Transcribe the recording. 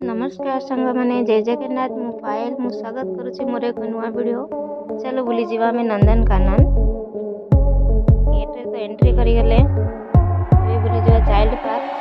नमस्कार सांग मैंने जय जगन्नाथ मु पायल मु स्वागत करुच्ची मोर एक नुआ वीडियो। चलो बुली जीवा में नंदनकानन गेट रे तो एंट्री करी गले बुली जीवा चाइल्ड पार्क।